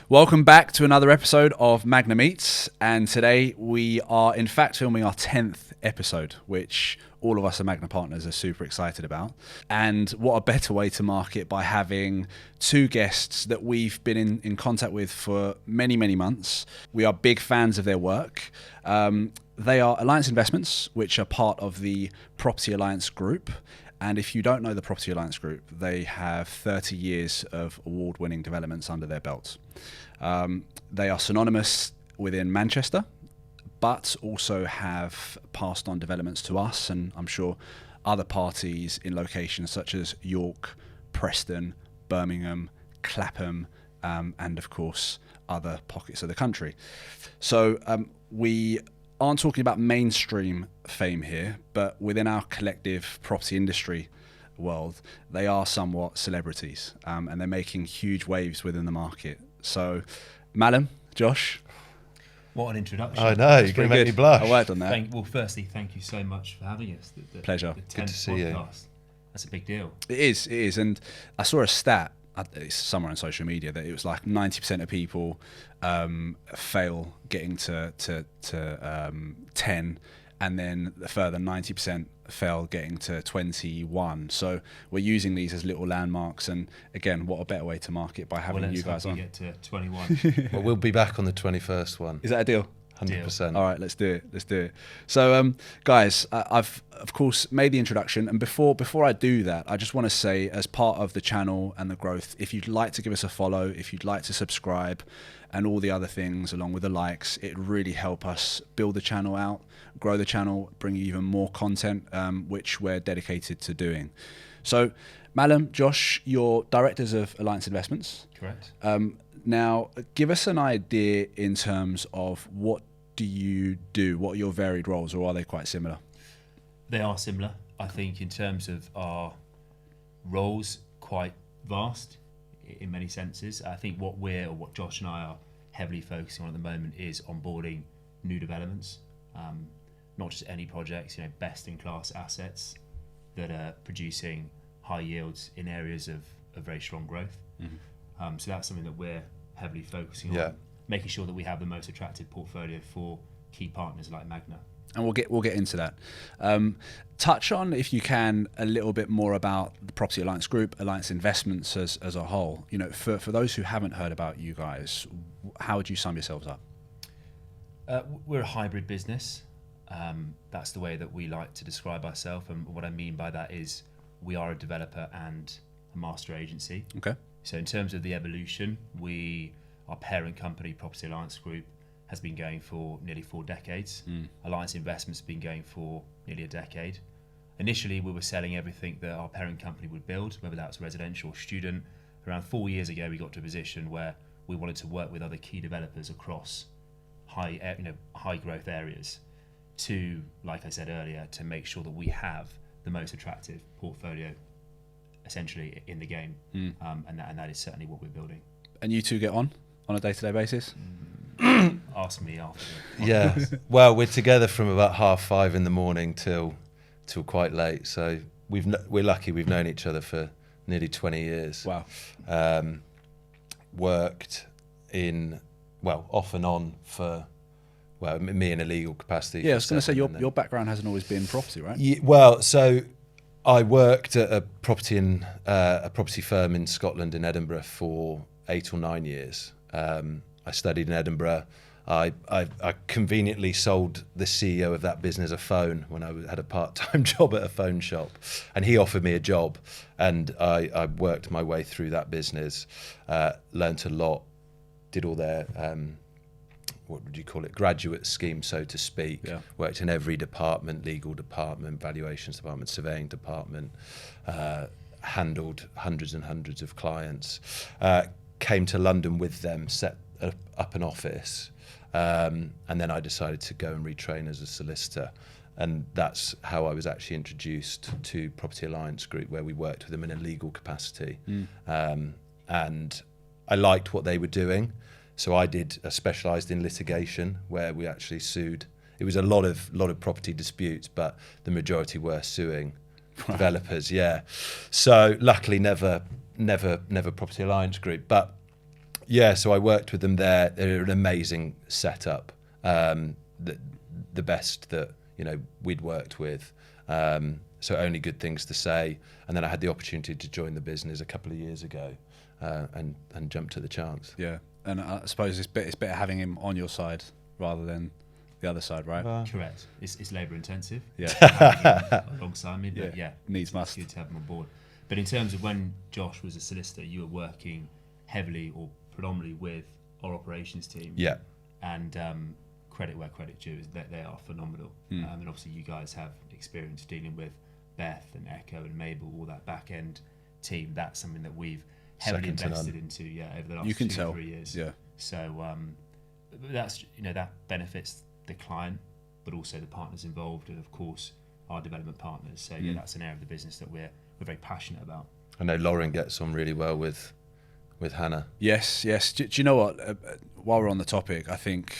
Welcome back to another episode of Magna Meets, and today we are in fact filming our 10th episode, which all of us at Magna Partners are super excited about. And what a better way to mark it by having two guests that we've been in contact with for many, many months. We are big fans of their work. They are Alliance Investments, which are part of the Property Alliance Group. And if you don't know the Property Alliance Group, they have 30 years of award-winning developments under their belt. They are synonymous within Manchester, but also have passed on developments to us, and I'm sure other parties in locations such as York, Preston, Birmingham, Clapham, and of course other pockets of the country. So we aren't talking about mainstream fame here, but within our collective property industry world, they are somewhat celebrities, and they're making huge waves within the market. So, Mallam, Josh. What an introduction. I know, you're going to make me blush. I worked on that. Firstly, thank you so much for having us. Pleasure. The 10th Good to see podcast. you. That's a big deal. It is. And I saw a stat, it's somewhere on social media, that it was like 90% of people fail getting to 10, and then a further 90% fail getting to 21. So we're using these as little landmarks, and again, what a better way to market by having you guys on. Get to 21. Well, we'll be back on the 21st one. Is that a deal? 100%. All right, let's do it. So, guys, I've of course made the introduction, and before I do that, I just want to say, as part of the channel and the growth, if you'd like to give us a follow, if you'd like to subscribe, and all the other things along with the likes, it really help us build the channel out, grow the channel, bring you even more content, which we're dedicated to doing. So, Mallam, Josh, you're directors of Alliance Investments. Correct. Now, give us an idea in terms of what do you do? What are your varied roles, or are they quite similar? They are similar. I think in terms of our roles, quite vast in many senses. I think what Josh and I are heavily focusing on at the moment is onboarding new developments, not just any projects, best in class assets that are producing high yields in areas of very strong growth. Mm-hmm. So that's something that we're heavily focusing on, making sure that we have the most attractive portfolio for key partners like Magna. And we'll get into that. Touch on, if you can, a little bit more about the Property Alliance Group, Alliance Investments as a whole. For those who haven't heard about you guys, how would you sum yourselves up? We're a hybrid business. That's the way that we like to describe ourselves. And what I mean by that is we are a developer and a master agency. Okay. So in terms of the evolution, our parent company, Property Alliance Group, has been going for nearly 4 decades. Alliance Investments has been going for nearly a decade. Initially, we were selling everything that our parent company would build, whether that was residential or student. Around 4 years ago, we got to a position where we wanted to work with other key developers across high growth areas to, like I said earlier, to make sure that we have the most attractive portfolio essentially in the game. And that is certainly what we're building. And you two get on a day-to-day basis? Ask me after. Yeah. Well, we're together from about 5:30 in the morning till quite late. So we're lucky we've known each other for nearly 20 years. Wow. Worked off and on for, me in a legal capacity. Yeah, I was going to say your background hasn't always been property, right? Yeah, so I worked at a property firm in Scotland, in Edinburgh, for 8 or 9 years. I studied in Edinburgh. I conveniently sold the CEO of that business a phone when I had a part-time job at a phone shop, and he offered me a job, and I worked my way through that business, learnt a lot, did all their what would you call it, graduate scheme, so to speak. Yeah. Worked in every department, legal department, valuations department, surveying department, handled hundreds and hundreds of clients, came to London with them, set up an office, and then I decided to go and retrain as a solicitor. And that's how I was actually introduced to Property Alliance Group, where we worked with them in a legal capacity. And I liked what they were doing. So I specialised in litigation, where we actually sued. It was a lot of property disputes, but the majority were suing developers. Yeah. So luckily, never Property Alliance Group. But Yeah, so I worked with them there. They're an amazing setup, the best that we'd worked with. So only good things to say. And then I had the opportunity to join the business a couple of years ago, and jumped at the chance. Yeah, and I suppose it's better having him on your side rather than the other side, right? Correct. It's labour intensive. Yeah. Alongside me, but needs must. It's good to have him on board. But in terms of when Josh was a solicitor, you were working heavily or predominantly with our operations team. Yeah. And credit where credit due is that they are phenomenal. And obviously you guys have experience dealing with Beth and Echo and Mabel, all that back end team. That's something that we've heavily invested into over the last 2 to 3 years. Yeah. So that's that benefits the client, but also the partners involved, and of course our development partners. So that's an area of the business that we're very passionate about. I know Lauren gets on really well with Hannah. Yes. Do you know what? While we're on the topic, I think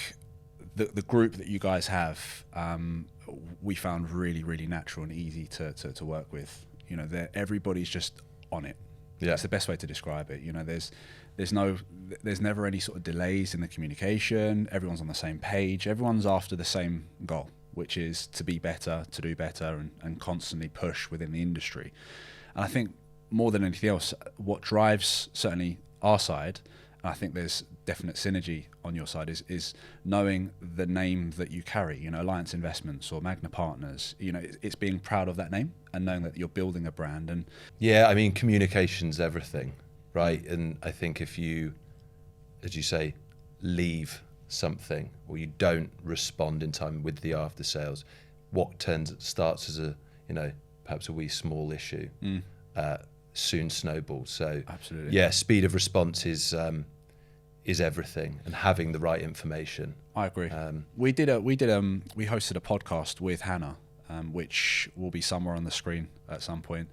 the group that you guys have, we found really, really natural and easy to work with. Everybody's just on it. Yeah. It's the best way to describe it. There's never any sort of delays in the communication. Everyone's on the same page. Everyone's after the same goal, which is to be better, to do better, and constantly push within the industry. And I think more than anything else, what drives certainly our side, and I think there's definite synergy on your side, is knowing the name that you carry. Alliance Investments or Magna Partners. It's being proud of that name and knowing that you're building a brand. And communication's everything, right? And I think if you, as you say, leave something or you don't respond in time with the after sales, what starts as a perhaps a wee small issue soon snowballs. So absolutely, speed of response is everything, and having the right information. I agree. We hosted a podcast with Hannah, which will be somewhere on the screen at some point.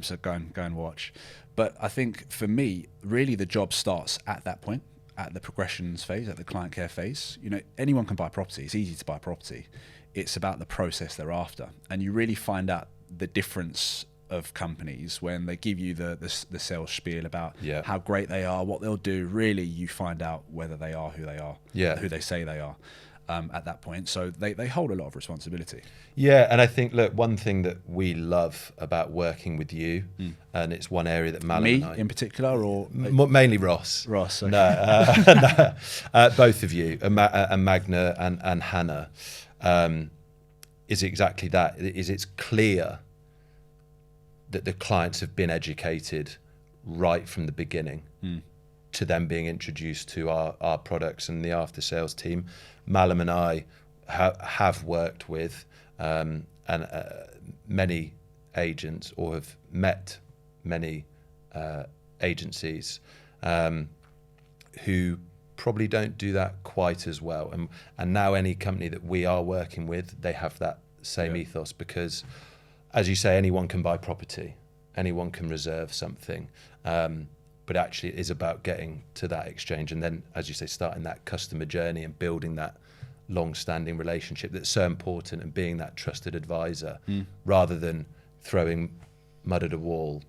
So go and watch. But I think for me, really the job starts at that point, at the progressions phase, at the client care phase. Anyone can buy property. It's easy to buy property. It's about the process thereafter, and you really find out the difference of companies when they give you the sales spiel about how great they are, what they'll do. Really, you find out whether they are who they are, who they say they are at that point. So they hold a lot of responsibility. Yeah, and I think, look, one thing that we love about working with you, and it's one area that Mallam and I... Me in particular, or...? Mainly Ross. Ross, okay. No, both of you, and Magna and Hannah, is exactly that. It's clear that the clients have been educated right from the beginning to them being introduced to our products and the after sales team. Mallam and I have worked with many agents, or have met many agencies who probably don't do that quite as well. And now any company that we are working with, they have that same ethos, because, as you say, anyone can buy property, anyone can reserve something, but actually it is about getting to that exchange, and then, as you say, starting that customer journey and building that long-standing relationship that's so important, and being that trusted advisor, rather than throwing mud at a wall,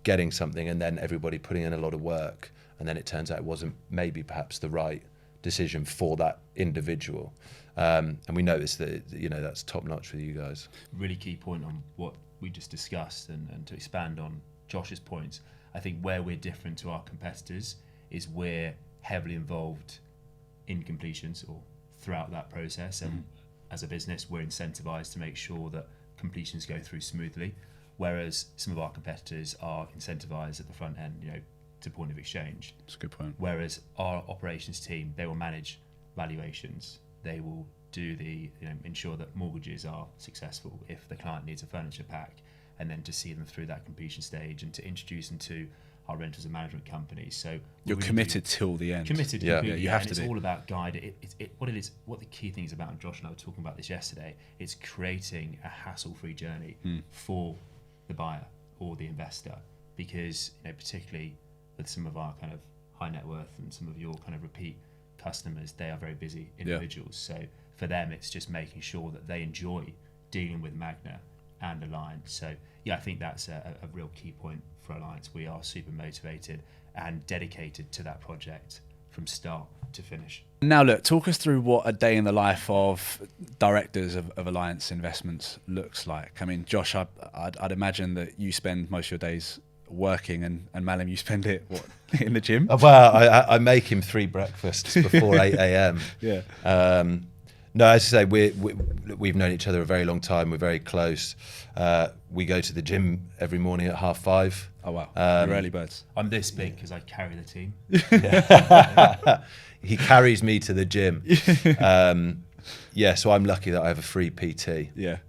getting something and then everybody putting in a lot of work, and then it turns out it wasn't maybe perhaps the right decision for that individual. And we noticed that that's top notch with you guys. Really key point on what we just discussed, and to expand on Josh's points, I think where we're different to our competitors is we're heavily involved in completions or throughout that process, and as a business we're incentivized to make sure that completions go through smoothly, whereas some of our competitors are incentivized at the front end, to point of exchange. That's a good point. Whereas our operations team, they will manage valuations, they will do the ensure that mortgages are successful if the client needs a furniture pack, and then to see them through that completion stage and to introduce them to our rentals and management companies. So you're really committed till the end. Committed, yeah, you have to. It's all about guiding. What the key thing is about, and Josh and I were talking about this yesterday. It's creating a hassle-free journey for the buyer or the investor, because particularly with some of our kind of high net worth and some of your kind of repeat customers, they are very busy individuals. So for them, it's just making sure that they enjoy dealing with Magna and Alliance. So I think that's a real key point for Alliance. We are super motivated and dedicated to that project from start to finish. Now, look, talk us through what a day in the life of directors of Alliance Investments looks like. I mean, Josh, I'd imagine that you spend most of your days working, and Mallam, you spend it in the gym. Well, I make him 3 breakfasts before 8 a.m. Yeah. No, as I say, we've known each other a very long time. We're very close. We go to the gym every morning at 5:30. Oh wow, you're early birds. I'm this big because I carry the team. He carries me to the gym. So I'm lucky that I have a free PT. Yeah.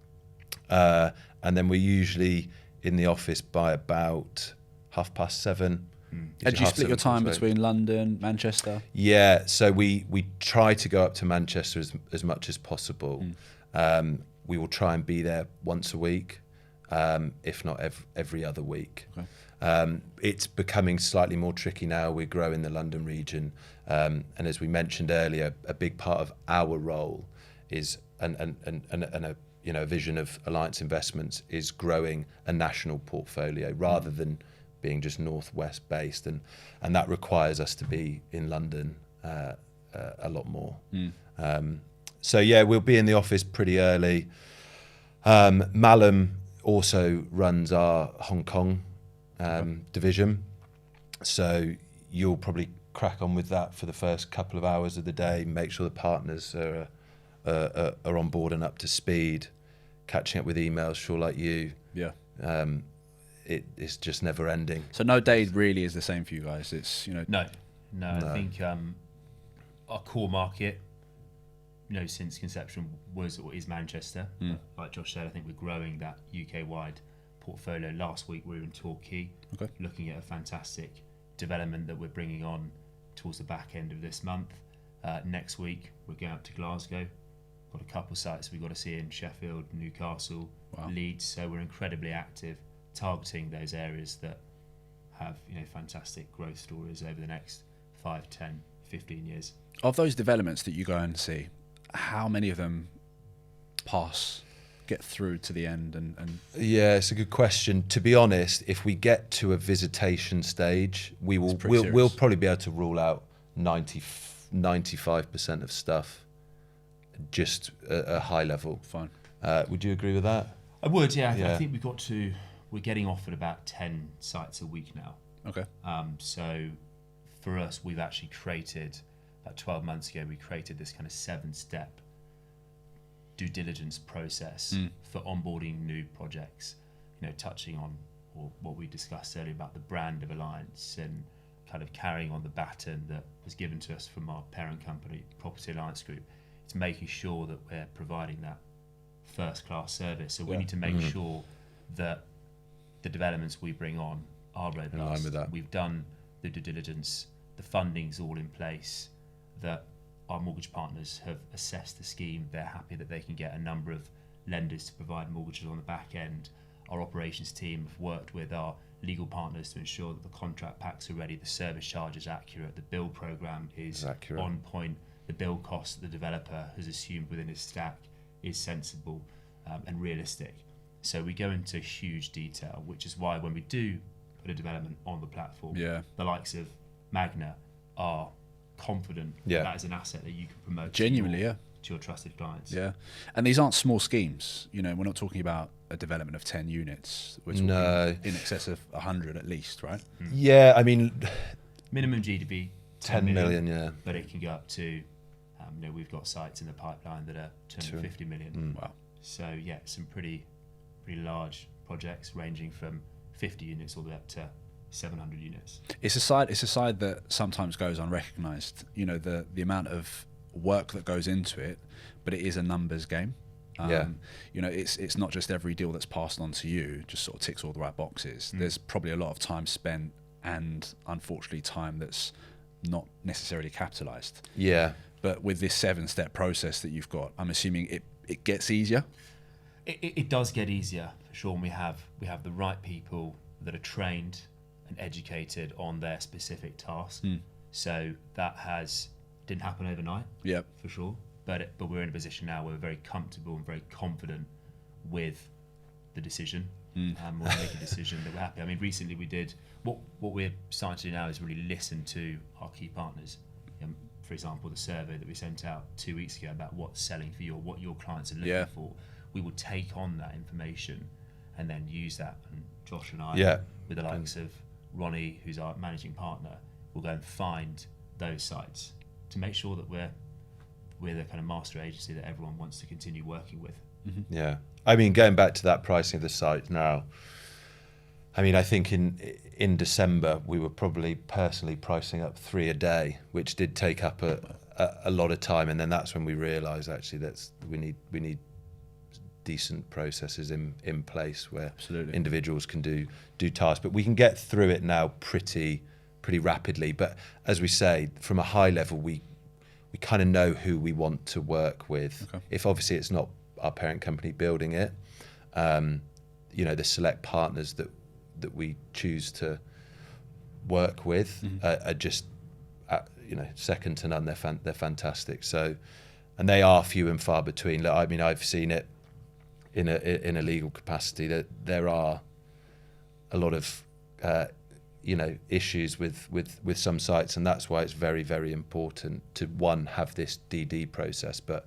And then we're usually in the office by about 7:30. And do you split your time between London, Manchester? Yeah, so we try to go up to Manchester as much as possible. We will try and be there once a week, if not every other week. Okay. It's becoming slightly more tricky now. We're growing the London region, and as we mentioned earlier, a big part of our role is and a vision of Alliance Investments is growing a national portfolio rather than being just northwest based, and that requires us to be in London a lot more. We'll be in the office pretty early. Mallam also runs our Hong Kong division, so you'll probably crack on with that for the first couple of hours of the day, make sure the partners are on board and up to speed, catching up with emails, sure, like you. Yeah. It's just never ending. So no day really is the same for you guys. It's No. I think our core market, since conception was or is Manchester. Like Josh said, I think we're growing that UK-wide portfolio. Last week we were in Torquay, looking at a fantastic development that we're bringing on towards the back end of this month. Next week we're going out to Glasgow. Got a couple sites we've got to see in Sheffield, Newcastle, Leeds. So we're incredibly active, targeting those areas that have fantastic growth stories over the next 5, 10, 15 years. Of those developments that you go and see, how many of them get through to the end? And yeah, it's a good question. To be honest, if we get to a visitation stage, we'll probably be able to rule out 95% of stuff just at a high level. Fine. Would you agree with that? I would, yeah. I think we're getting off at about 10 sites a week now. Okay. So for us, we've actually created, about 12 months ago, we created this kind of 7-step due diligence process for onboarding new projects, touching on what we discussed earlier about the brand of Alliance and kind of carrying on the baton that was given to us from our parent company, Property Alliance Group. It's making sure that we're providing that first-class service. So we need to make sure that the developments we bring on are robust. In line with that. We've done the due diligence, the funding's all in place, that our mortgage partners have assessed the scheme. They're happy that they can get a number of lenders to provide mortgages on the back end. Our operations team have worked with our legal partners to ensure that the contract packs are ready, the service charge is accurate, the build program is on point, the build cost the developer has assumed within his stack is sensible and realistic. So we go into huge detail, which is why when we do put a development on the platform, the likes of Magna are confident that is an asset that you can promote genuinely, to your trusted clients. Yeah, and these aren't small schemes. We're not talking about a development of 10 units. We're talking in excess of 100 at least, right? Yeah, I mean, minimum GDP 10 million, yeah. But it can go up to, we've got sites in the pipeline that are 250 million. Wow. So yeah, some pretty large projects ranging from 50 units all the way up to 700 units. It's a side that sometimes goes unrecognised. The amount of work that goes into it, but it is a numbers game. It's not just every deal that's passed on to you just sort of ticks all the right boxes. There's probably a lot of time spent and unfortunately time that's not necessarily capitalised. Yeah. But with this 7-step process that you've got, I'm assuming it gets easier. It does get easier for sure. And we have the right people that are trained and educated on their specific task. So that didn't happen overnight. Yeah, for sure. But we're in a position now where we're very comfortable and very confident with the decision. We'll make a decision that we're happy. I mean, recently we did what we're starting to do now is really listen to our key partners For example, the survey that we sent out 2 weeks ago about what's selling for you, or what your clients are looking for, we will take on that information and then use that. And Josh and I, with the likes of Ronnie, who's our managing partner, will go and find those sites to make sure that we're the kind of master agency that everyone wants to continue working with. Mm-hmm. Yeah, I mean, going back to that pricing of the site now, I mean, I think in December we were probably personally pricing up 3 a day, which did take up a lot of time, and then that's when we realised actually that we need decent processes in place where individuals can do tasks, but we can get through it now pretty rapidly. But as we say, from a high level, we kind of know who we want to work with. Okay. If obviously it's not our parent company building it, the select partners that we choose to work with are just second to none. They're fantastic. So, and they are few and far between. I mean, I've seen it in a legal capacity that there are a lot of issues with some sites, and that's why it's very, very important to have this DD process, but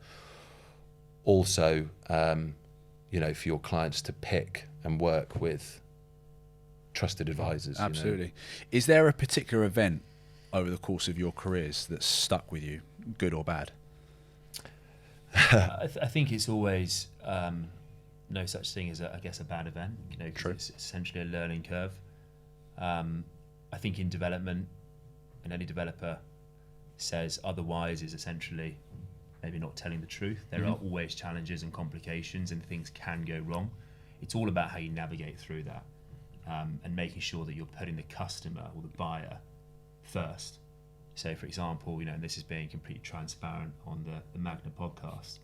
also for your clients to pick and work with trusted advisors. Absolutely. Is there a particular event over the course of your careers that's stuck with you, good or bad? I think it's always no such thing as a bad event. True. It's essentially a learning curve. I think in development, and any developer says otherwise is essentially maybe not telling the truth. There are always challenges and complications, and things can go wrong. It's all about how you navigate through that, and making sure that you're putting the customer or the buyer first. So, for example, and this is being completely transparent on the Magna podcast,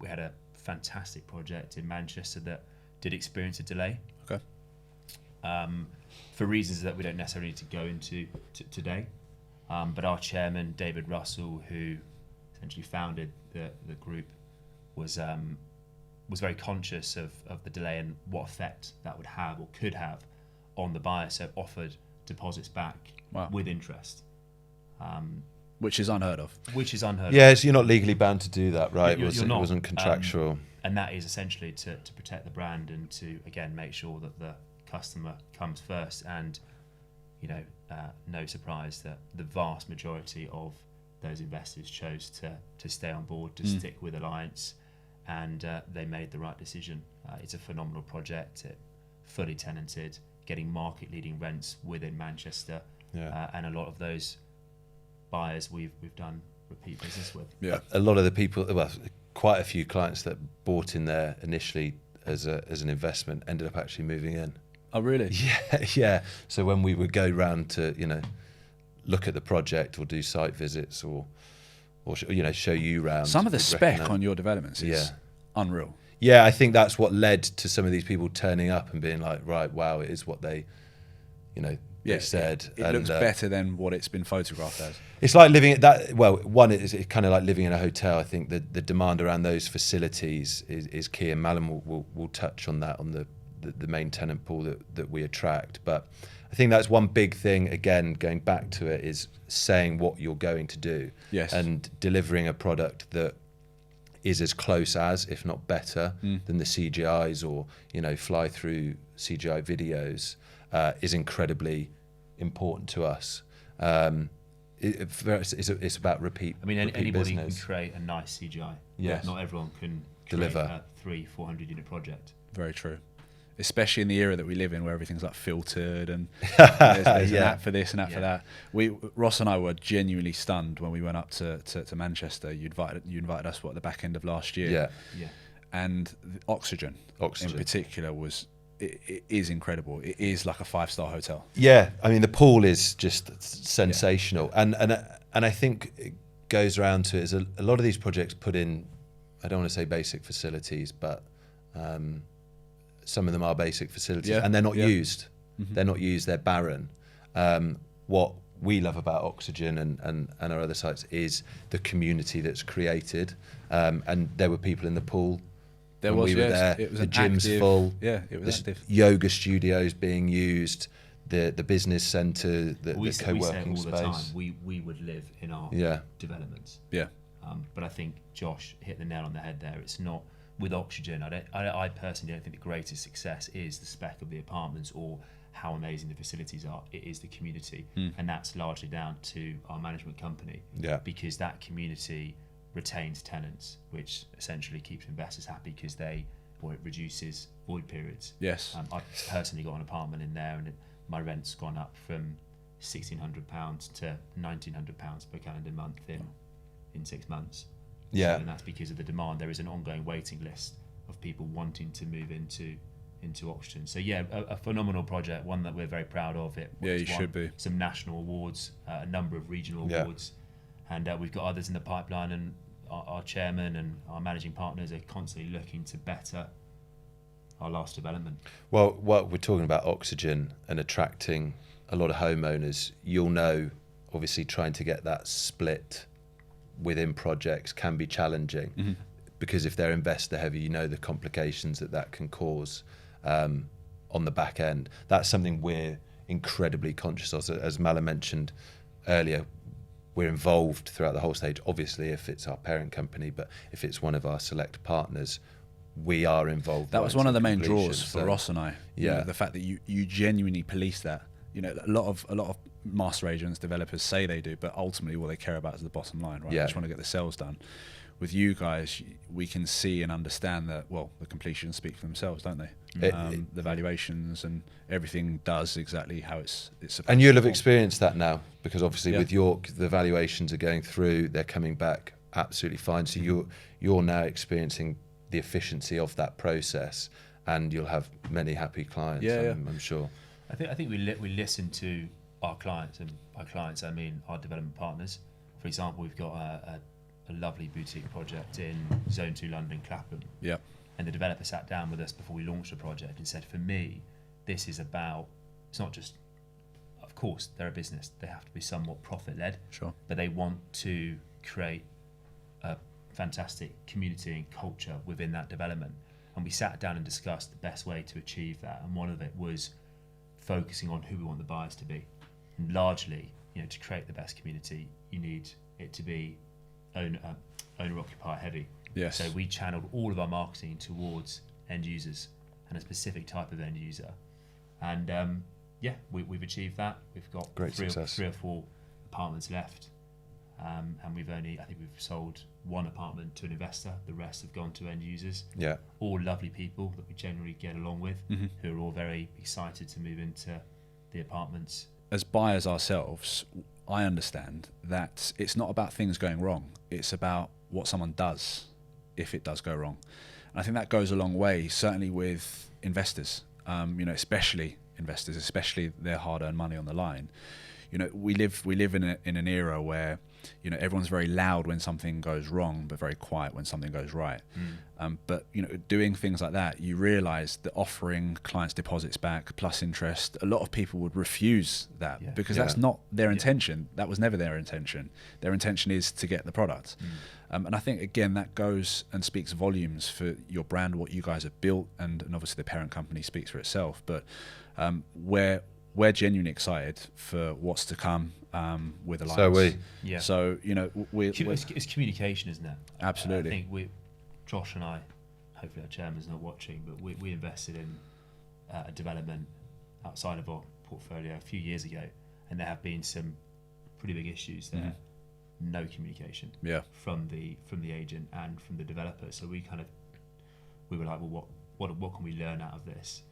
we had a fantastic project in Manchester that did experience a delay. Okay. For reasons that we don't necessarily need to go into today. But our chairman, David Russell, who essentially founded the group, was very conscious of the delay and what effect that would have or could have on the buyer, so offered deposits back with interest. Which is unheard of. Yeah, so you're not legally bound to do that, right? It wasn't contractual. And that is essentially to protect the brand and to, again, make sure that the customer comes first. And, no surprise that the vast majority of those investors chose to stay on board, to stick with Alliance, and they made the right decision. It's a phenomenal project, fully tenanted, getting market-leading rents within Manchester, and a lot of those buyers we've done repeat business with. Yeah, a lot of the people, quite a few clients that bought in there initially as an investment ended up actually moving in. Oh, really? Yeah. So when we would go round to look at the project or do site visits or show you around, some of the spec on your developments is unreal. Yeah, I think that's what led to some of these people turning up and being like, right, wow, it is what they said. It looks better than what it's been photographed as. It's like living at that. Well, one is kind of like living in a hotel. I think the demand around those facilities is key, and Mallam will touch on that on the main tenant pool that we attract. But I think that's one big thing, again, going back to it, is saying what you're going to do. Yes. And delivering a product that is as close as, if not better, than the CGIs or, fly through CGI videos is incredibly important to us. It's about repeat. I mean, anybody business. can create a nice CGI. Yes. Not everyone can deliver a 300-400 unit project. Very true. Especially in the era that we live in, where everything's like filtered and there's an app for this and app for that. Ross and I were genuinely stunned when we went up to Manchester. You invited us at the back end of last year. Yeah. And the Oxygen in particular it is incredible. It is like a 5-star hotel. Yeah, I mean the pool is just sensational, and I think it goes around to it is a lot of these projects put in, I don't want to say basic facilities, but some of them are basic facilities, and they're not used. Mm-hmm. They're not used. They're barren. What we love about Oxygen and our other sites is the community that's created, and there were people in the pool. We were there. It was the gym's full. Yeah, it was active. Yoga studios being used. the business centre, the co-working space. We say it all the time. We would live in our developments. Yeah. But I think Josh hit the nail on the head there. It's not with Oxygen. I personally don't think the greatest success is the spec of the apartments or how amazing the facilities are. It is the community, and that's largely down to our management company. Yeah. Because that community retains tenants, which essentially keeps investors happy because it reduces void periods. Yes. I've personally got an apartment in there, and my rent's gone up from £1,600 to £1,900 per calendar month in 6 months. Yeah. And that's because of the demand. There is an ongoing waiting list of people wanting to move into Oxygen. So yeah, a phenomenal project, one that we're very proud of. You should be. Some national awards, a number of regional awards, and we've got others in the pipeline. And our chairman and our managing partners are constantly looking to better our last development. Well, what we're talking about Oxygen and attracting a lot of homeowners, you'll know, obviously, trying to get that split within projects can be challenging, because if they're investor heavy, you know the complications that can cause on the back end. That's something we're incredibly conscious of. As Mallam mentioned earlier, we're involved throughout the whole stage, obviously if it's our parent company, but if it's one of our select partners, we are involved. That was one of the main draws for Ross and I. Yeah. The fact that you genuinely police that. A lot of master agents, developers say they do, but ultimately all they care about is the bottom line, right? Yeah. They just want to get the sales done. With you guys, we can see and understand that, well, the completions speak for themselves, don't they? The valuations and everything does exactly how it's supposed to. And you'll have experienced that now, because obviously with York, the valuations are going through, they're coming back absolutely fine. So you're now experiencing the efficiency of that process, and you'll have many happy clients, I'm sure. I think we listen to our clients, and by clients I mean our development partners. For example, we've got a lovely boutique project in Zone 2 London, Clapham. Yeah. And the developer sat down with us before we launched the project and said, for me, this is about, it's not just, of course, they're a business, they have to be somewhat profit-led, sure, but they want to create a fantastic community and culture within that development. And we sat down and discussed the best way to achieve that, and one of it was focusing on who we want the buyers to be. And largely, to create the best community, you need it to be owner-occupier heavy. Yes. So we channeled all of our marketing towards end users and a specific type of end user. And we've achieved that. We've got three or four apartments left. And I think we've sold one apartment to an investor. The rest have gone to end users. Yeah. All lovely people that we generally get along with, who are all very excited to move into the apartments. As buyers ourselves, I understand that it's not about things going wrong. It's about what someone does if it does go wrong. And I think that goes a long way, certainly with investors, especially investors, especially their hard-earned money on the line. We live in an era where everyone's very loud when something goes wrong, but very quiet when something goes right. But doing things like that, you realise that offering clients deposits back plus interest, a lot of people would refuse that because that's not their intention. That was never their intention. Their intention is to get the product. And I think again that goes and speaks volumes for your brand, what you guys have built, and obviously the parent company speaks for itself. But we're genuinely excited for what's to come with Alliance. So we. Yeah. So, it's communication, isn't it? Absolutely. I think Josh and I, hopefully our chairman's not watching, but we invested in a development outside of our portfolio a few years ago, and there have been some pretty big issues there. No communication from the agent and from the developer. So we were like, well, what can we learn out of this?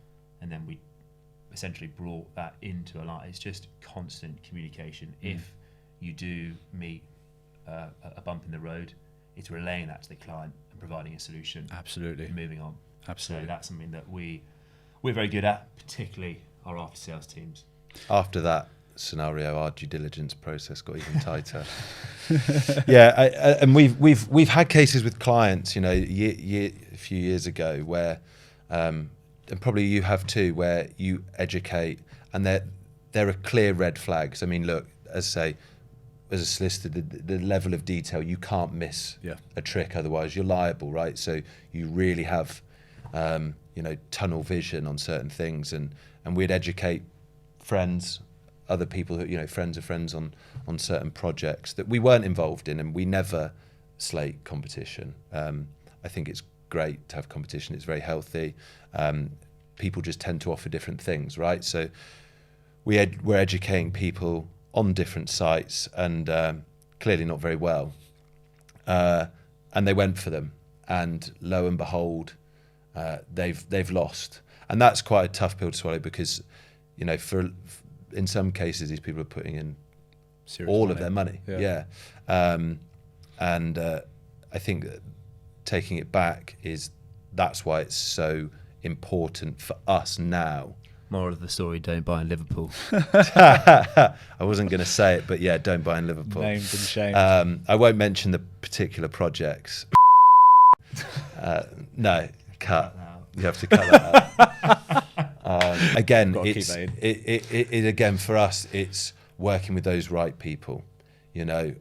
And then we essentially brought that into a line. It's just constant communication. If you do meet a bump in the road, it's relaying that to the client and providing a solution. Absolutely. And moving on. Absolutely. So that's something that we're very good at, particularly our after sales teams. After that scenario, our due diligence process got even tighter. And we've had cases with clients, a few years ago where, and probably you have too, where you educate and there are clear red flags. I mean, look, as a solicitor, the level of detail, you can't miss a trick, otherwise you're liable, right? So you really have, tunnel vision on certain things, and we'd educate friends, other people who, you know, friends of friends on certain projects that we weren't involved in, and we never slate competition. I think it's great to have competition. It's very healthy. People just tend to offer different things, right? So we're educating people on different sites, and clearly not very well. And they went for them, and lo and behold, they've lost. And that's quite a tough pill to swallow, because, you know, in some cases these people are putting in serious all money. Of their money. Yeah. And I think that taking it back that's why it's so important for us now. Moral of the story: don't buy in Liverpool. I wasn't going to say it, but yeah, don't buy in Liverpool. Named and shamed. I won't mention the particular projects. No, cut. You have to cut that out. Again, again for us, it's working with those right people. You know,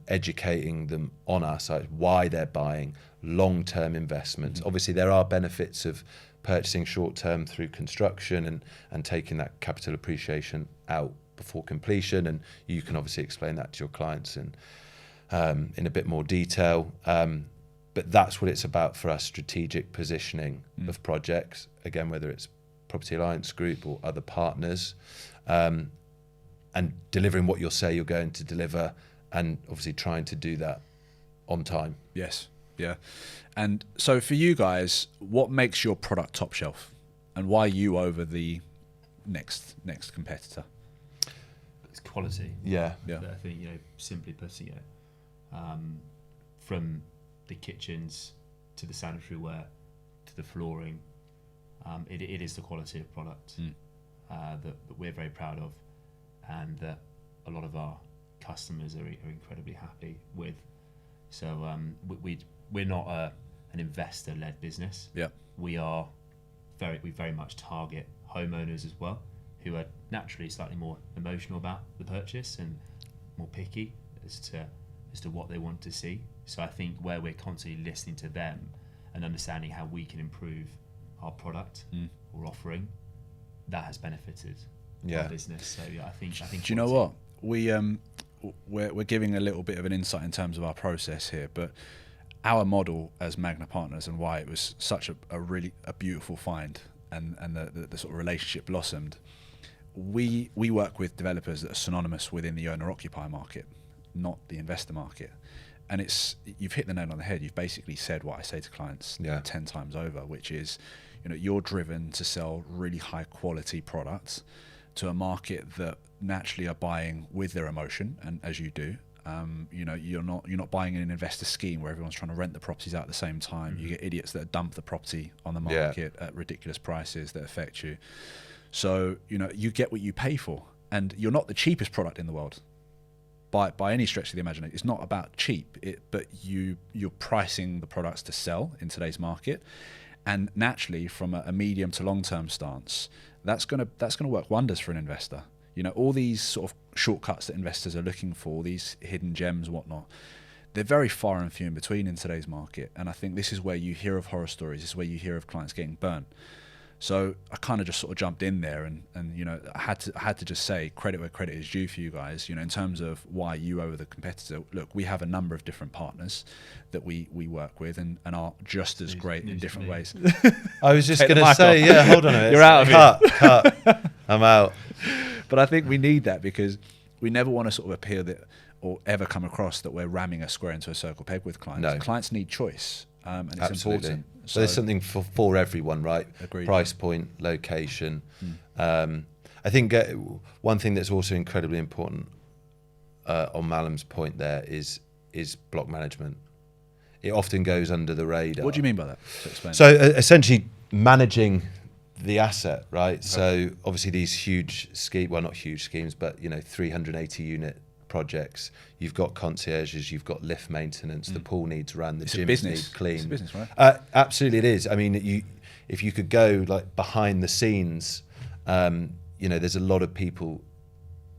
educating them on our site, why they're buying, long-term investments. Obviously, there are benefits of purchasing short-term through construction and taking that capital appreciation out before completion, and you can obviously explain that to your clients in a bit more detail. But that's what it's about for us: strategic positioning of projects. Again, whether it's Property Alliance Group or other partners. And delivering what you'll say you're going to deliver, and obviously trying to do that on time. Yes, yeah. And so for you guys, what makes your product top shelf, and why you over the next competitor? It's quality. Yeah. I think, you know, simply put, you know, from the kitchens to the sanitary ware to the flooring, it is the quality of product that we're very proud of, and that a lot of our customers are incredibly happy with. So we're not an investor-led business. Yeah, we very much target homeowners as well, who are naturally slightly more emotional about the purchase and more picky as to what they want to see. So I think where we're constantly listening to them and understanding how we can improve our product or offering, that has benefited our business. So yeah, I think. Do you know what, we're giving a little bit of an insight in terms of our process here, but our model as Magna partners, and why it was such a really beautiful find, and the sort of relationship blossomed. We work with developers that are synonymous within the owner-occupier market, not the investor market. And you've hit the nail on the head. You've basically said what I say to clients 10 times over, which is, you know, you're driven to sell really high quality products to a market that naturally are buying with their emotion, and as you do, you know, you're not buying in an investor scheme where everyone's trying to rent the properties out at the same time. You get idiots that dump the property on the market at ridiculous prices that affect you. So, you know, you get what you pay for, and you're not the cheapest product in the world by any stretch of the imagination. It's not about cheap, but you're pricing the products to sell in today's market, and naturally, from a medium to long term stance, that's gonna work wonders for an investor. You know, all these sort of shortcuts that investors are looking for, these hidden gems, whatnot, they're very far and few in between in today's market. And I think this is where you hear of horror stories. This is where you hear of clients getting burnt. So I kind of just sort of jumped in there, and you know, I had to just say credit where credit is due for you guys. You know, in terms of why you over the competitor. Look, we have a number of different partners that we work with, and are just as great in different ways. I was just going to say, hold on a minute. You're out of here. Cut. I'm out. But I think we need that, because we never want to sort of appear that, or ever come across that we're ramming a square into a circle peg with clients. No. Clients need choice, and it's important. So there's something for everyone, right? Agreed. Price point, location. I think one thing that's also incredibly important on Mallam's point there is block management. It often goes under the radar. What do you mean by that? To explain. So essentially managing the asset, right? Okay. So obviously these huge schemes, well, not huge schemes, but, you know, 380 unit projects, you've got concierges, you've got lift maintenance, the pool needs run, the gym needs clean. It's a business, right? Absolutely it is. I mean, if you could go like behind the scenes, you know, there's a lot of people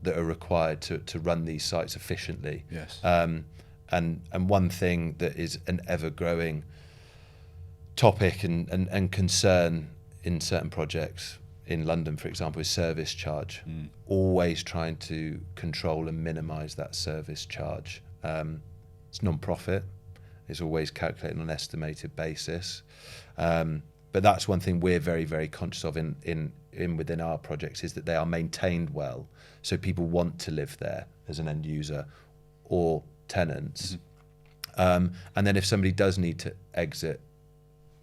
that are required to run these sites efficiently. Yes. And one thing that is an ever-growing topic and concern in certain projects, in London, for example, is service charge. Always trying to control and minimise that service charge. It's non-profit. It's always calculated on an estimated basis. But that's one thing we're very, very conscious of in within our projects, is that they are maintained well, so people want to live there as an end user or tenants. And then if somebody does need to exit,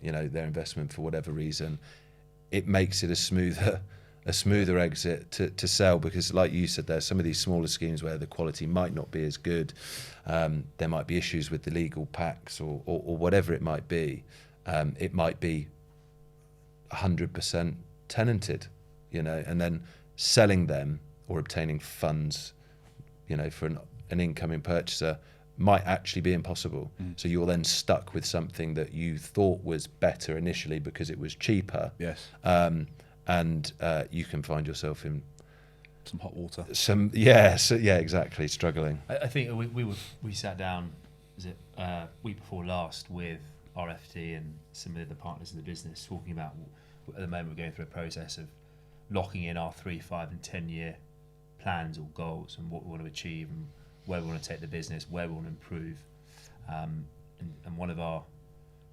their investment for whatever reason, it makes it a smoother exit to sell, because like you said, there's some of these smaller schemes where the quality might not be as good. There might be issues with the legal packs or whatever it might be. It might be 100% tenanted, and then selling them or obtaining funds, for an incoming purchaser might actually be impossible. So you're then stuck with something that you thought was better initially because it was cheaper. Yes. And you can find yourself in some hot water. Exactly, struggling. I think we sat down, was it week before last, with RFT and some of the partners in the business, talking about, at the moment we're going through a process of locking in our 3, 5 and 10 year plans or goals, and what we want to achieve and where we want to take the business, where we want to improve. And one of our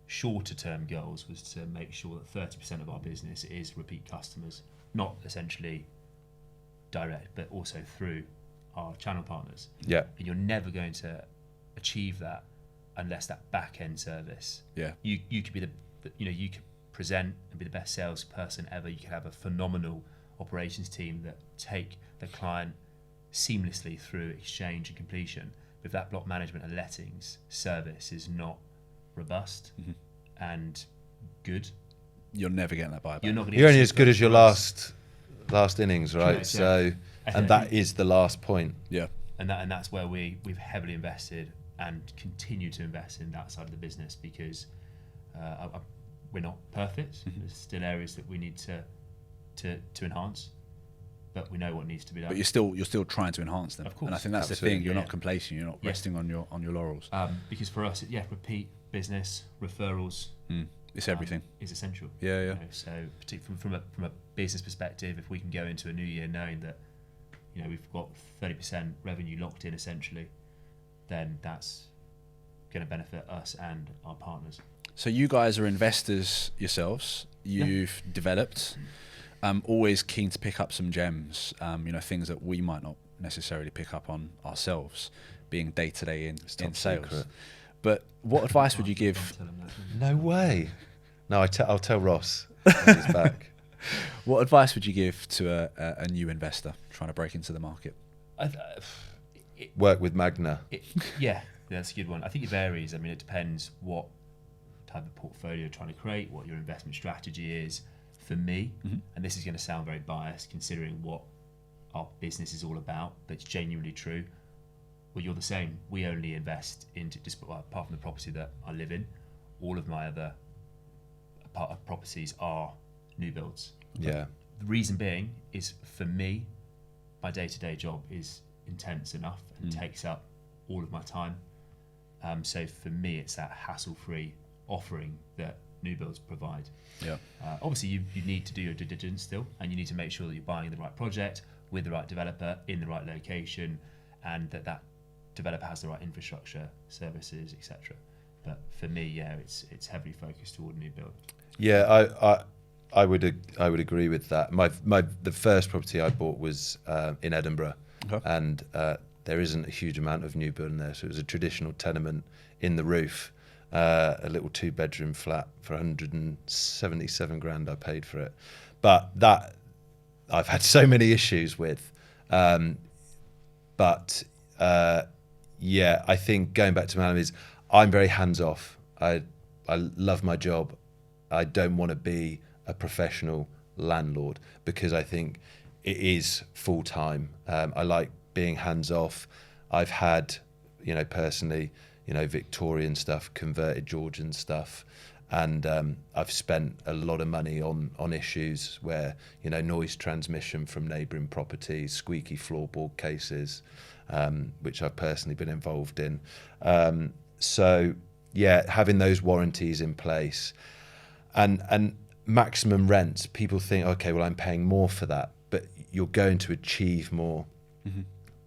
shorter term goals was to make sure that 30% of our business is repeat customers, not essentially direct, but also through our channel partners. Yeah. And you're never going to achieve that unless that back end service. Yeah. You could be you could present and be the best salesperson ever. You could have a phenomenal operations team that take the client seamlessly through exchange and completion. But if that block management and lettings service is not robust and good, you're never getting that buyback. You're only as good as your last innings, right? Correct, so, and that is the last point. Yeah. And that's where we've heavily invested and continue to invest in that side of the business, because we're not perfect. There's still areas that we need to enhance, but we know what needs to be done. But you're still trying to enhance them. Of course. And I think that's Absolutely. the thing. You're not complacent. You're not resting on your laurels. Because for us, repeat business, referrals. It's everything. Is essential. Yeah. So particularly from a business perspective, if we can go into a new year knowing that we've got 30% revenue locked in essentially, then that's going to benefit us and our partners. So you guys are investors yourselves. You've developed. Always keen to pick up some gems. Things that we might not necessarily pick up on ourselves, being day to day in sales. Secret. But what advice would you give? No way. No, I'll tell Ross when he's back. What advice would you give to a new investor trying to break into the market? Work with Magna. That's a good one. I think it varies. I mean, it depends what type of portfolio you're trying to create, what your investment strategy is. For me, and this is going to sound very biased considering what our business is all about, but it's genuinely true. Well, you're the same. We only invest into, apart from the property that I live in, all of my other properties are new builds. Yeah. The reason being is, for me, my day-to-day job is intense enough and takes up all of my time. So for me, it's that hassle-free offering that new builds provide. Yeah. Obviously, you need to do your due diligence still, and you need to make sure that you're buying the right project with the right developer in the right location, and that developer has the right infrastructure, services, etc. But for me, it's heavily focused toward new build. Yeah, I would agree with that. The first property I bought was in Edinburgh, and there isn't a huge amount of new build in there, so it was a traditional tenement in the roof. A little 2-bedroom flat for 177 grand I paid for it, but that I've had so many issues with. But I think going back to Mallam is I'm very hands off. I love my job. I don't want to be a professional landlord because I think it is full time. I like being hands off. I've had, personally, Victorian stuff, converted Georgian stuff. And I've spent a lot of money on issues where, noise transmission from neighbouring properties, squeaky floorboard cases, which I've personally been involved in. So, having those warranties in place and maximum rents, people think, okay, well, I'm paying more for that, but you're going to achieve more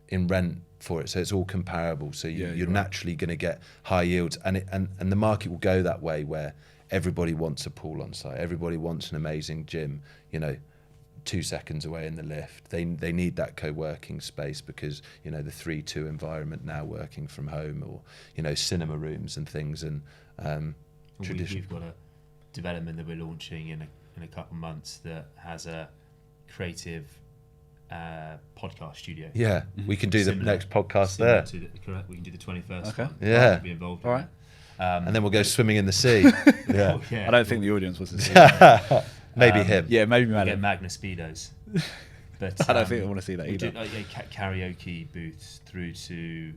in rent for it. So it's all comparable. So you're naturally going to get high yields, and the market will go that way where everybody wants a pool on site. Everybody wants an amazing gym, 2 seconds away in the lift. They need that co-working space because, the 3-2 environment now, working from home, or, cinema rooms and things. And we've got a development that we're launching in a couple of months that has a creative podcast studio. Yeah, we can do the next podcast there. Correct. We can do the 21st okay. one. Yeah. Be involved. All right. And then we'll go swimming in the sea. Yeah. Yeah. I don't think the audience wants to see that. Maybe him. Yeah, maybe We'll get Mallam. Magna Speedos. But I don't think I want to see that we either. do karaoke booths through to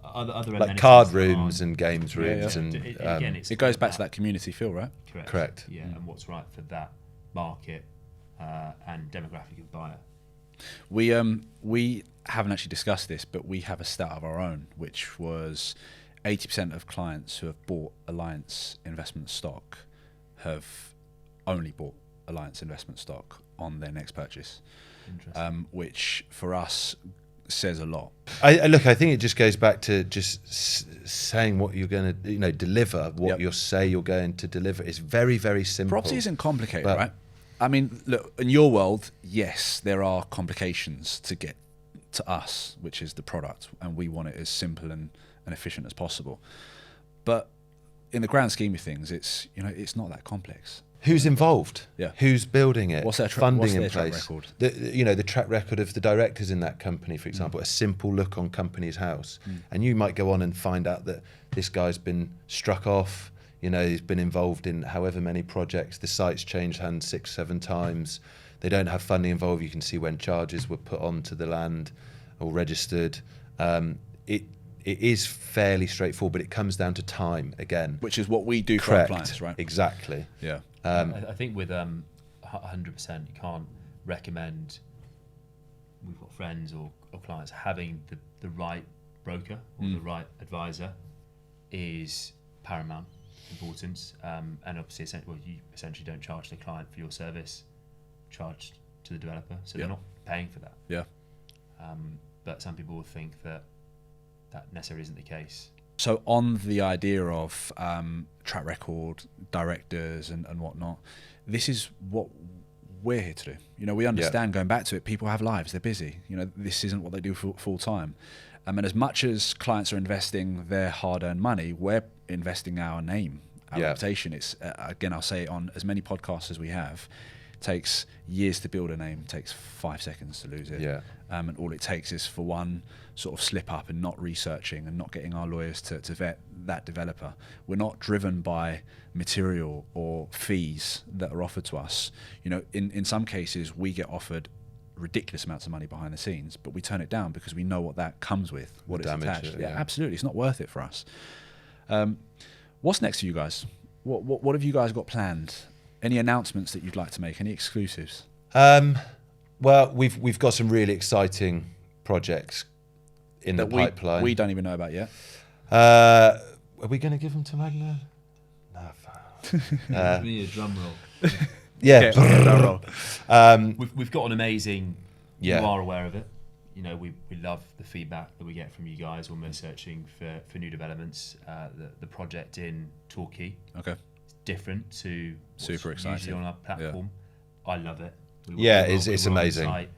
other Like amenities card that rooms aren't- and games rooms. Yeah. And Again, it's It goes all back to about- that community feel, right? Correct. Yeah, and what's right for that market and demographic of buyer. We haven't actually discussed this, but we have a stat of our own, which was 80% of clients who have bought Alliance investment stock have only bought Alliance investment stock on their next purchase, which for us says a lot. I think it just goes back to just saying what you're going to, deliver, what you say you're going to deliver. It's very, very simple. Property isn't complicated, right? I mean, look, in your world, yes, there are complications to get to us, which is the product, and we want it as simple and efficient as possible. But in the grand scheme of things, it's not that complex. Who's involved? Yeah. Who's building it? What's their funding in track place? record? The track record of the directors in that company, for example, a simple look on company's house, and you might go on and find out that this guy's been struck off. He's been involved in however many projects. The site's changed hands 6-7 times. They don't have funding involved. You can see when charges were put onto the land or registered. It is fairly straightforward, but it comes down to time again. Which is what we do for our clients, right? Exactly. Yeah. I think with 100%, you can't recommend. We've got friends or clients having the right broker or the right advisor is paramount importance. And obviously, you essentially don't charge the client for your service, charged to the developer, so they're not paying for that. Yeah. But some people will think that necessarily isn't the case. So on the idea of track record, directors and whatnot, this is what we're here to do. We understand, going back to it, people have lives, they're busy. This isn't what they do full time. And as much as clients are investing their hard-earned money, we're investing our name, our reputation. It's, again, I'll say it on as many podcasts as we have, takes years to build a name, takes 5 seconds to lose it. Yeah. And all it takes is for one sort of slip up and not researching and not getting our lawyers to vet that developer. We're not driven by material or fees that are offered to us. In some cases we get offered ridiculous amounts of money behind the scenes, but we turn it down because we know what that comes with, what it's attached. Yeah, absolutely. It's not worth it for us. What's next for you guys? What have you guys got planned? Any announcements that you'd like to make? Any exclusives? Well, we've got some really exciting projects in the pipeline. We don't even know about yet. Are we going to give them to Magna? No. We need a drum roll. Yeah. We've got an amazing. Yeah. You are aware of it. We love the feedback that we get from you guys when we're searching for new developments. The project in Torquay. Okay. Different to super what's exciting usually on our platform. I love it. It's amazing. Site,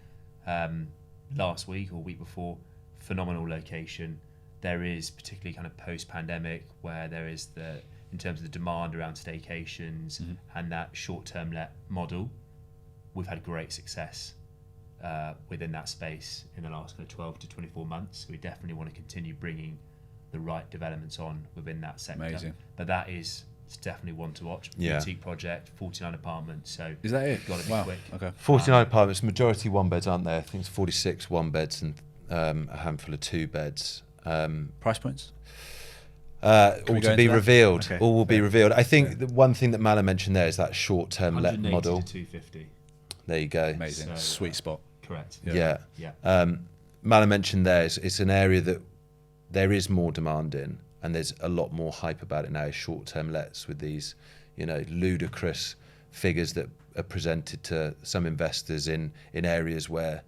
last week or week before, phenomenal location. There is particularly kind of post-pandemic where there is in terms of the demand around staycations and that short-term let model, we've had great success within that space in the last kind of 12 to 24 months. We definitely want to continue bringing the right developments on within that sector. Amazing. But it's definitely one to watch. Yeah. Boutique project, 49 apartments. So is that it? Got to be quick. Okay. 49 apartments, majority one beds, aren't there? I think it's 46 one beds and a handful of 2 beds. Price points? All to be revealed. Okay. All will be revealed. I think the one thing that Mallam mentioned there is that short-term let model. To 250. There you go. Amazing. So, sweet spot. Correct. Yeah. Yeah. Mallam mentioned there, it's an area that there is more demand in, and there's a lot more hype about it now. Short-term lets with these, ludicrous figures that are presented to some investors in areas where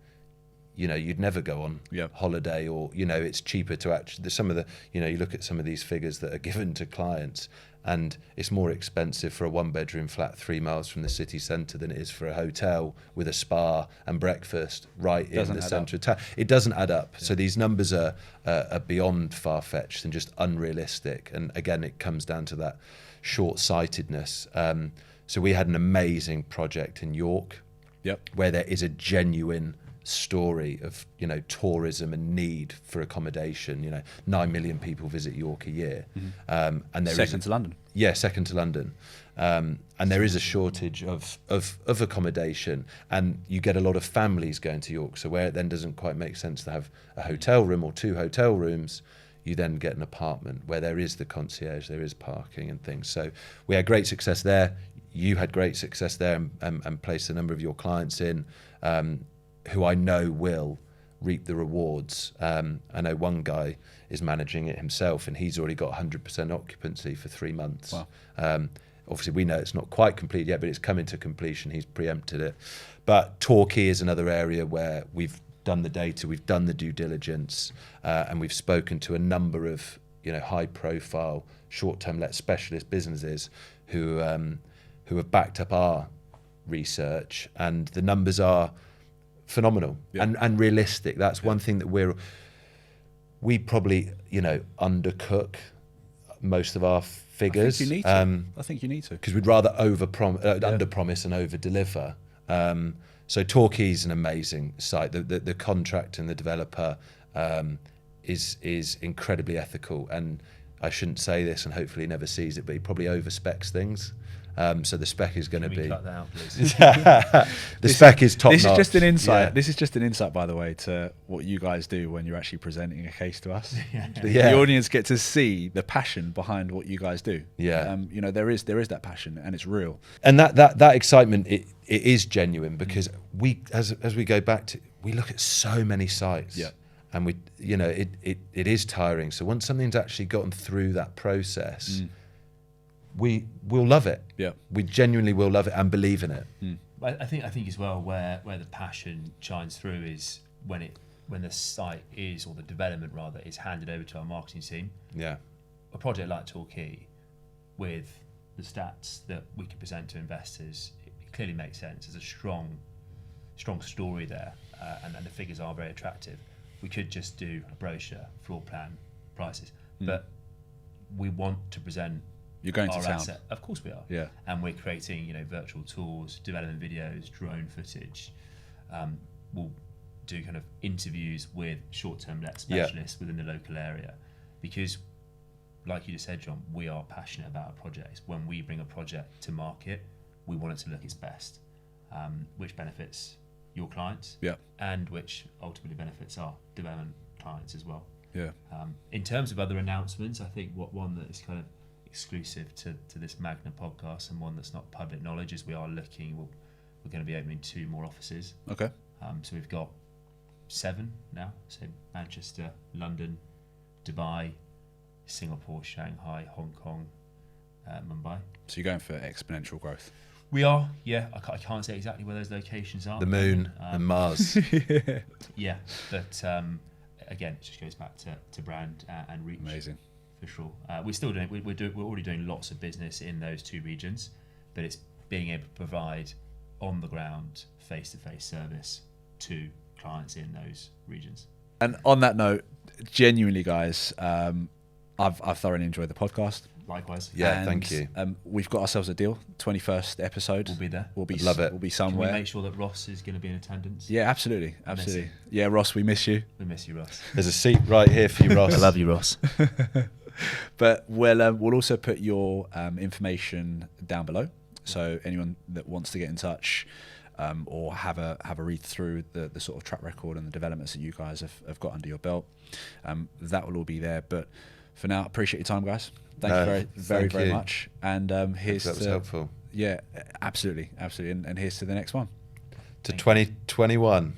you'd never go on holiday, or it's cheaper to actually, some of the you look at some of these figures that are given to clients, and it's more expensive for a 1-bedroom flat 3 miles from the city centre than it is for a hotel with a spa and breakfast right in the centre of town. It doesn't add up. So these numbers are beyond far-fetched and just unrealistic. And again, it comes down to that short-sightedness. So we had an amazing project in York, where there is a genuine story of tourism and need for accommodation. 9 million people visit York a year, and there second to London. Yeah, second to London, and there is a shortage of accommodation, and you get a lot of families going to York. So where it then doesn't quite make sense to have a hotel room or 2 hotel rooms, you then get an apartment where there is the concierge, there is parking and things. So we had great success there. You had great success there, and placed a number of your clients in, who I know will reap the rewards. I know one guy is managing it himself, and he's already got 100% occupancy for 3 months. Wow. Obviously, we know it's not quite complete yet, but it's coming to completion. He's preempted it. But Torquay is another area where we've done the data, we've done the due diligence, and we've spoken to a number of high-profile short-term let specialist businesses who have backed up our research, and the numbers are phenomenal and realistic. That's one thing that we probably undercook most of our figures. I think you need to because we'd rather under-promise and over-deliver. So Torquay's an amazing site. The contract and the developer is incredibly ethical, and I shouldn't say this, and hopefully he never sees it, but he probably over-specs things. So the spec is going to be. Cut that out, please. The spec is top notch. This is just an insight. Yeah. This is just an insight, by the way, to what you guys do when you're actually presenting a case to us. The audience get to see the passion behind what you guys do. Yeah. There is that passion, and it's real. And that excitement, it is genuine, because we, as we go back to, we look at so many sites. Yeah. And we, it is tiring. So once something's actually gotten through that process. We will love it. Yeah, we genuinely will love it and believe in it. I think as well where the passion shines through is when the site is, or the development rather, is handed over to our marketing team. Yeah, a project like Torquay, with the stats that we can present to investors, it clearly makes sense. There's a strong story there, and the figures are very attractive. We could just do a brochure, floor plan, prices, but we want to present. You're going to town. Asset. Of course we are. Yeah. And we're creating, virtual tours, development videos, drone footage. We'll do kind of interviews with short-term let specialists within the local area, because, like you just said, John, we are passionate about our projects. When we bring a project to market, we want it to look its best, which benefits your clients, and which ultimately benefits our development clients as well. Yeah. In terms of other announcements, I think one that is kind of exclusive to this Magna podcast, and one that's not public knowledge, is we're going to be opening 2 more offices. Okay. So we've got 7 now. So Manchester, London, Dubai, Singapore, Shanghai, Hong Kong, Mumbai. So you're going for exponential growth. We are, yeah. I can't say exactly where those locations are. The moon and Mars. Yeah, but again, it just goes back to brand and reach. Amazing. For sure. We're already doing lots of business in those 2 regions, but it's being able to provide on the ground, face-to-face service to clients in those regions. And on that note, genuinely, guys, I've thoroughly enjoyed the podcast. Likewise. Yeah, and, thank you. We've got ourselves a deal. 21st episode. We'll be there. Love it. We'll be somewhere. Can we make sure that Ross is going to be in attendance? Yeah, absolutely. Yeah, Ross, we miss you. We miss you, Ross. There's a seat right here for you, Ross. I love you, Ross. But we'll also put your information down below. So anyone that wants to get in touch, or have a read through the sort of track record and the developments that you guys have got under your belt, that will all be there. But for now, appreciate your time, guys. Thank you very much. And here's that was helpful. Yeah, absolutely. And here's to the next one. To 2021.